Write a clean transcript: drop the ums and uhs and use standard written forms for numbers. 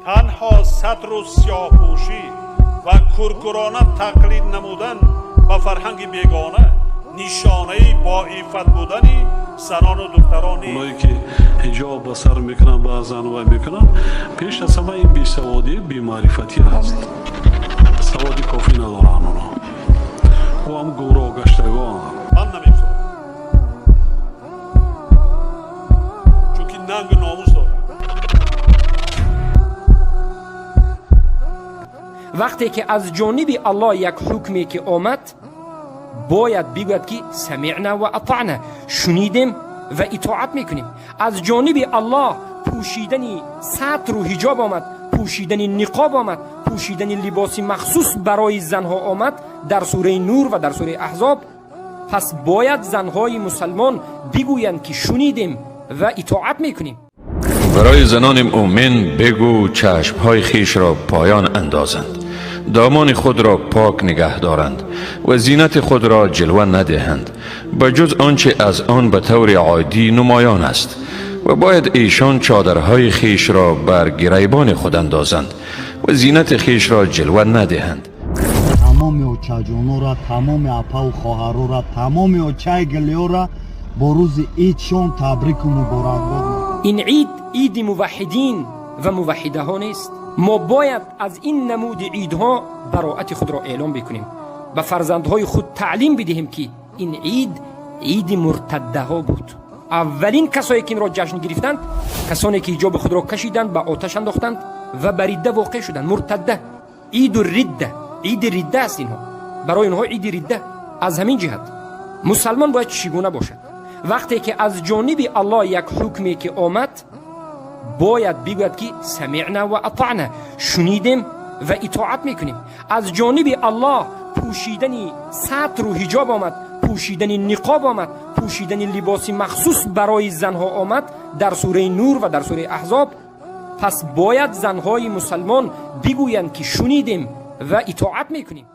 تنها ستر و سیاه‌پوشی و کرکرانه تقلید نمودن با فرهنگ بیگانه نشانه با عفت بودن زنان و دخترانی اونایی که حجاب با سر میکنن با زنوای میکنن پیش از همه این بیسوادی بی‌معرفتی هست. سوادی کافی ندارن اونا و هم گورا و گشتگان. من نمی‌فهمم چون که ننگ ناموس دارم. وقتی که از جانب الله یک حکمی که آمد باید بگوید که سمعنا و اطعنا، شنیدیم و اطاعت میکنیم. از جانب الله پوشیدن ستر و حجاب آمد، پوشیدن نقاب آمد، پوشیدن لباس مخصوص برای زنها آمد در سوره نور و در سوره احزاب. پس باید زنهای مسلمان بگویند که شنیدیم و اطاعت میکنیم. برای زنان مؤمن بگو چشمهای خیش را پایان اندازند، دامان خود را پاک نگه دارند و زینت خود را جلوه ندهند بجز آنچه از آن به طور عادی نمایان است، و باید ایشان چادرهای خیش را بر گریبان خود اندازند و زینت خیش را جلوه ندهند. تمام اوچاجونو را، تمام اپا و خواهرو را، تمام اوچای گلیو را با روز عیدشون تبریک و مبارکباد. این عید موحدین و موحده ها نیست. ما باید از این نمود عیدها براءت خود را اعلام بکنیم، به فرزندهای خود تعلیم بدهیم که این عید مرتده ها بود. اولین کسایی که این را جشن گرفتند کسانی که حجاب خود را کشیدند، به آتش انداختند و بر ریده واقع شدند. مرتده، عید ریده است اینها، برای اینها عید ریده. از همین جهت مسلمان باید چگونه باشد؟ وقتی که از جانب الله یک حکمی که آمد باید بگوید که سمعنا و اطعنا، شنیدیم و اطاعت میکنیم. از جانب الله پوشیدن ستر و حجاب آمد، پوشیدن نقاب آمد، پوشیدن لباس مخصوص برای زنها آمد در سوره نور و در سوره احزاب. پس باید زنهای مسلمان بگویند که شنیدیم و اطاعت میکنیم.